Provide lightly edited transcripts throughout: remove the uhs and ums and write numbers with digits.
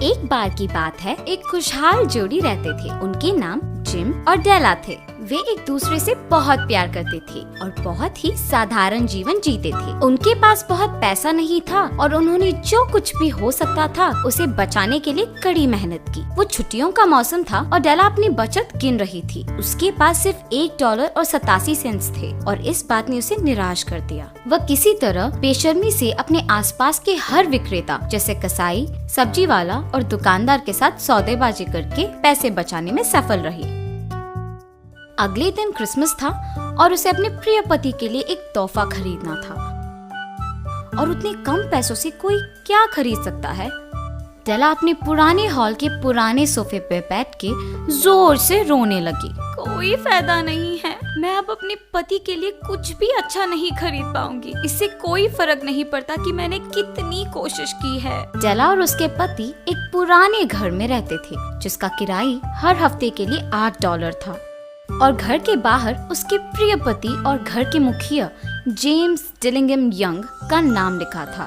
एक बार की बात है, एक खुशहाल जोड़ी रहते थे। उनके नाम जिम और डेला थे। वे एक दूसरे से बहुत प्यार करते थे और बहुत ही साधारण जीवन जीते थे। उनके पास बहुत पैसा नहीं था और उन्होंने जो कुछ भी हो सकता था उसे बचाने के लिए कड़ी मेहनत की। वो छुट्टियों का मौसम था और डेला अपनी बचत गिन रही थी। उसके पास सिर्फ $1.87 थे और इस बात ने उसे निराश कर दिया। वह किसी तरह बेशर्मी से अपने आसपास के हर विक्रेता जैसे कसाई, सब्जी वाला और दुकानदार के साथ सौदेबाजी करके पैसे बचाने में सफल रही। अगले दिन क्रिसमस था और उसे अपने प्रिय पति के लिए एक तोहफा खरीदना था और उतने कम पैसों से कोई क्या खरीद सकता है। डेला अपने पुराने हॉल के पुराने सोफे पे बैठ के जोर से रोने लगी। कोई फायदा नहीं है, मैं अब अपने पति के लिए कुछ भी अच्छा नहीं खरीद पाऊंगी। इससे कोई फर्क नहीं पड़ता कि मैंने कितनी कोशिश की है। डेला और उसके पति एक पुराने घर में रहते थे जिसका किराया हर हफ्ते के लिए $8 था और घर के बाहर उसके प्रिय पति और घर के मुखिया जेम्स डिलिंगम यंग का नाम लिखा था।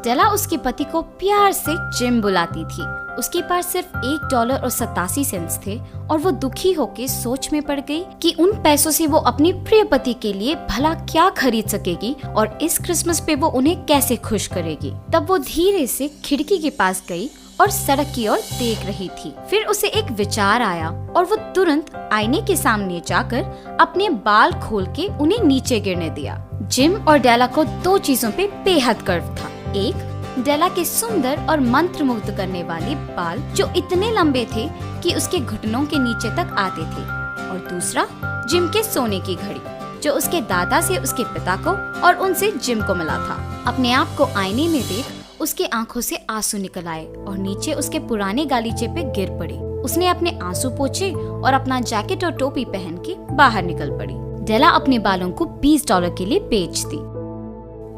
डेला उसके पति को प्यार से जिम बुलाती थी। उसके पास सिर्फ $1.87 थे और वो दुखी होकर सोच में पड़ गई कि उन पैसों से वो अपने प्रिय पति के लिए भला क्या खरीद सकेगी और इस क्रिसमस पे वो उन्हें कैसे खुश करेगी। तब वो धीरे से खिड़की के पास गई और सड़क की ओर देख रही थी। फिर उसे एक विचार आया और वो तुरंत आईने के सामने जाकर अपने बाल खोल के उन्हें नीचे गिरने दिया। जिम और डेला को दो चीजों पे बेहद गर्व था। एक, डेला के सुंदर और मंत्रमुग्ध करने वाले बाल जो इतने लंबे थे कि उसके घुटनों के नीचे तक आते थे, और दूसरा जिम के सोने की घड़ी जो उसके दादा से उसके पिता को और उनसे जिम को मिला था। अपने आप को आईने में देख उसके आंखों से आंसू निकल आए और नीचे उसके पुराने गालीचे पे गिर पड़ी। उसने अपने आंसू पोंछे और अपना जैकेट और टोपी पहन के बाहर निकल पड़ी। डेला अपने बालों को $20 के लिए बेच दी।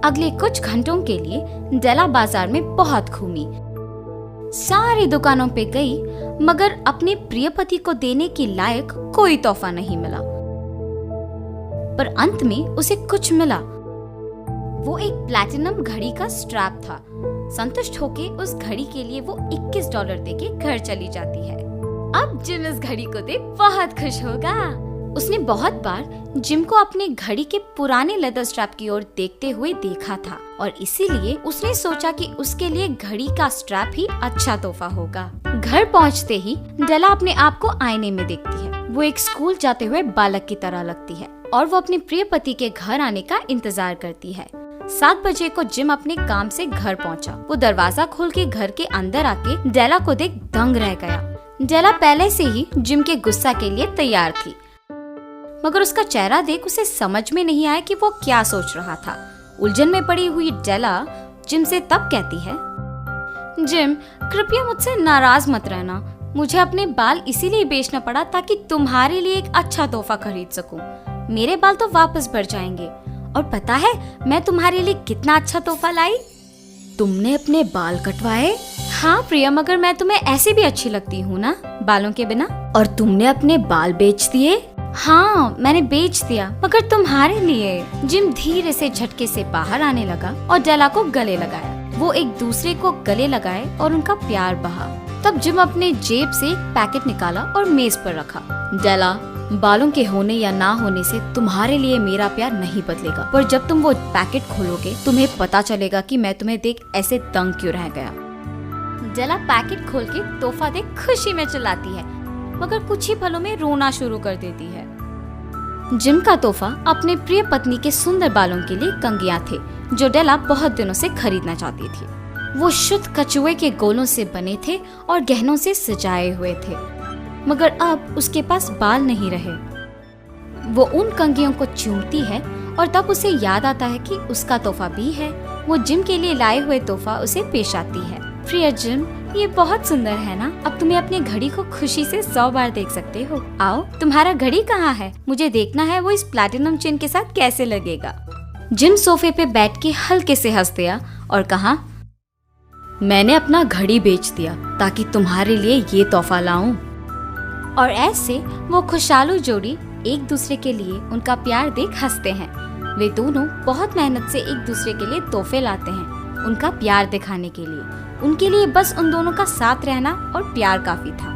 अगले कुछ घंटों के लिए डेला बाजार में बहुत घूमी, सारी दुकानों पे गई, मगर अपने प्रिय पति को देने के लायक कोई तोहफा नहीं मिला। पर अंत में उसे कुछ मिला। वो एक प्लैटिनम घड़ी का स्ट्रैप था। संतुष्ट होके उस घड़ी के लिए वो $21 देके घर चली जाती है। अब जिम इस घड़ी को देख बहुत खुश होगा। उसने बहुत बार जिम को अपने घड़ी के पुराने लेदर स्ट्रैप की ओर देखते हुए देखा था और इसीलिए उसने सोचा कि उसके लिए घड़ी का स्ट्रैप ही अच्छा तोहफा होगा। घर पहुंचते ही डेला अपने आप को आईने में देखती है। वो एक स्कूल जाते हुए बालक की तरह लगती है और वो अपने प्रिय पति के घर आने का इंतजार करती है। 7 बजे को जिम अपने काम से घर पहुंचा। वो दरवाजा खोल के घर के अंदर आके डेला को देख दंग रह गया। डेला पहले से ही जिम के गुस्सा के लिए तैयार थी, मगर उसका चेहरा देख उसे समझ में नहीं आया कि वो क्या सोच रहा था। उलझन में पड़ी हुई डेला जिम से तब कहती है, जिम, कृपया मुझसे नाराज मत रहना। मुझे अपने बाल इसीलिए बेचना पड़ा ताकि तुम्हारे लिए एक अच्छा तोहफा खरीद सकूं। मेरे बाल तो वापस बढ़ जाएंगे और पता है मैं तुम्हारे लिए कितना अच्छा तोहफा लाई। तुमने अपने बाल कटवाए? हाँ प्रिया, मगर मैं तुम्हें ऐसे भी अच्छी लगती हूँ ना बालों के बिना। और तुमने अपने बाल बेच दिए? हाँ मैंने बेच दिया, मगर तुम्हारे लिए। जिम धीरे से झटके से बाहर आने लगा और डेला को गले लगाया। वो एक दूसरे को गले लगाए और उनका प्यार बहा। तब जिम अपने जेब से एक पैकेट निकाला और मेज पर रखा। डेला, बालों के होने या ना होने से तुम्हारे लिए मेरा प्यार नहीं बदलेगा, पर जब तुम वो पैकेट खोलोगे तुम्हें पता चलेगा कि मैं तुम्हें देख ऐसे दंग क्यों रह गया। डेला पैकेट खोल के तोहफा देख खुशी में चिल्लाती है, मगर कुछ ही पलों में रोना शुरू कर देती है। जिम का तोहफा अपने प्रिय पत्नी के सुंदर बालों के लिए कंघियां थे जो डेला बहुत दिनों से खरीदना चाहती थी। वो शुद्ध कछुए के गोलों से बने थे और गहनों से सजाए हुए थे, मगर अब उसके पास बाल नहीं रहे। वो उन कंघियों को चूमती है और तब उसे याद आता है कि उसका तोहफा भी है। वो जिम के लिए लाए हुए तोहफा उसे पेश आती है। प्रिय जिम, ये बहुत सुंदर है ना? अब तुम्हें अपनी घड़ी को खुशी से 100 बार देख सकते हो। आओ, तुम्हारा घड़ी कहाँ है? मुझे देखना है वो इस प्लैटिनम चेन के साथ कैसे लगेगा। जिम सोफे पे बैठ के हल्के से हंस दिया और कहा, मैंने अपना घड़ी बेच दिया ताकि तुम्हारे लिए ये तोहफा लाऊं। और ऐसे वो खुशहाल जोड़ी एक दूसरे के लिए उनका प्यार देख हंसते हैं। वे दोनों बहुत मेहनत से एक दूसरे के लिए तोहफे लाते हैं, उनका प्यार दिखाने के लिए। उनके लिए बस उन दोनों का साथ रहना और प्यार काफी था।